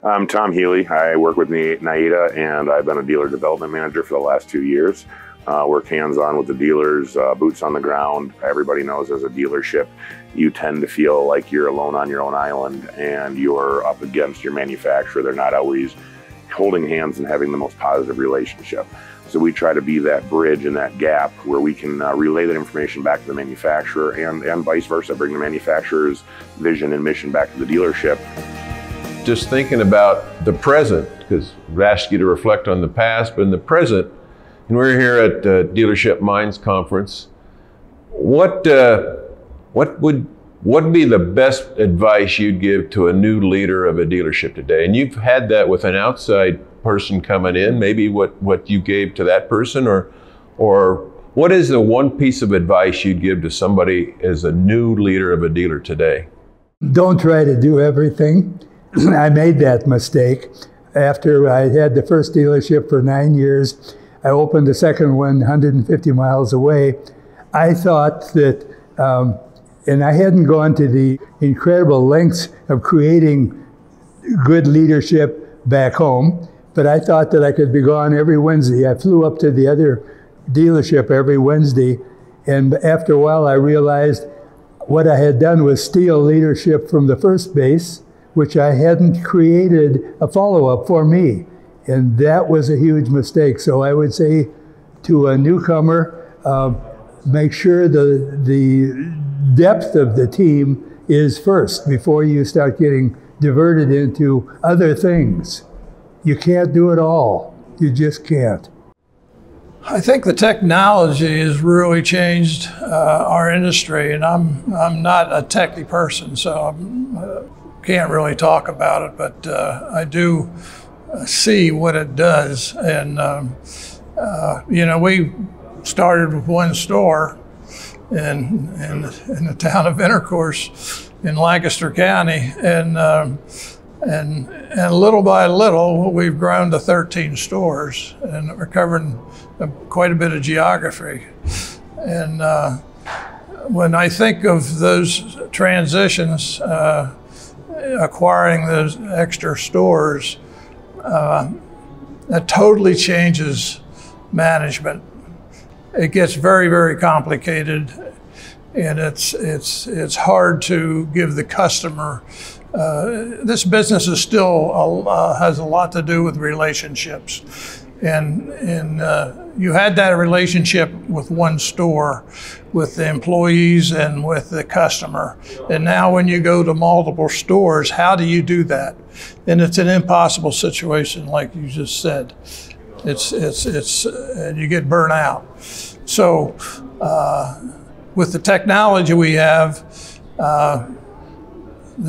I'm Tom Healy. I work with NAIDA, and I've been a dealer development manager for the last 2 years. Work hands-on with the dealers, boots on the ground. Everybody knows as a dealership, you tend to feel like you're alone on your own island and you're up against your manufacturer. They're not always holding hands and having the most positive relationship. So we try to be that bridge and that gap where we can relay that information back to the manufacturer and vice versa, bring the manufacturer's vision and mission back to the dealership. Just thinking about the present, because I've asked you to reflect on the past, but in the present, and we're here at the Dealership Minds Conference, what would be the best advice you'd give to a new leader of a dealership today? And you've had that with an outside person coming in, maybe what you gave to that person, or what is the one piece of advice you'd give to somebody as a new leader of a dealer today? Don't try to do everything. I made that mistake. After I had the first dealership for 9 years, I opened the second one 150 miles away. I thought that, and I hadn't gone to the incredible lengths of creating good leadership back home, but I thought that I could be gone every Wednesday. I flew up to the other dealership every Wednesday, and after a while I realized what I had done was steal leadership from the first base, which I hadn't created a follow-up for me. And that was a huge mistake. So I would say to a newcomer, make sure the depth of the team is first before you start getting diverted into other things. You can't do it all. You just can't. I think the technology has really changed our industry, and I'm not a techie person, so I can't really talk about it, but I do see what it does. And you know, we started with one store in the town of Intercourse in Lancaster County, and little by little we've grown to 13 stores, and we're covering quite a bit of geography. And when I think of those transitions, acquiring those extra stores, that totally changes management. It gets very, very complicated, and it's hard to give the customer. This business is still has a lot to do with relationships, and you had that relationship with one store, with the employees and with the customer. And now when you go to multiple stores, how do you do that? And it's an impossible situation, like you just said. And you get burnt out. So with the technology we have, the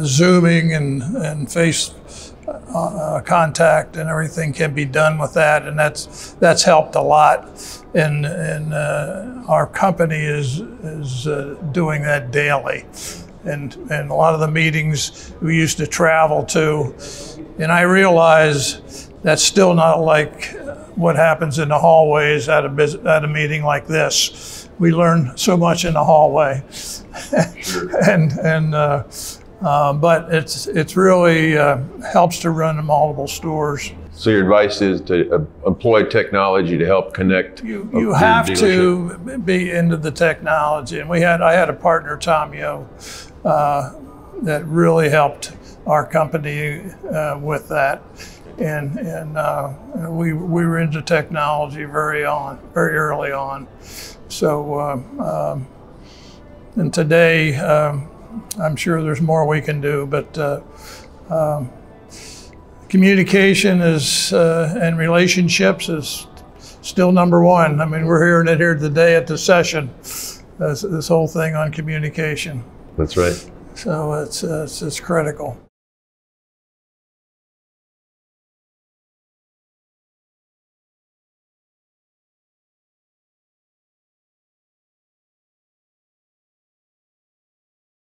Zooming and face contact and everything can be done with that, and that's helped a lot. And our company is doing that daily. And a lot of the meetings we used to travel to, and I realize that's still not like what happens in the hallways at a meeting like this. We learn so much in the hallway, but it's really helps to run multiple stores. So your advice is to employ technology to help connect. You have to be into the technology, and I had a partner, Tom Yo, that really helped our company with that, and we were into technology very early on. So and today I'm sure there's more we can do, but communication is and relationships is still number one. I mean, we're hearing it here today at the session. This whole thing on communication. That's right. So it's critical.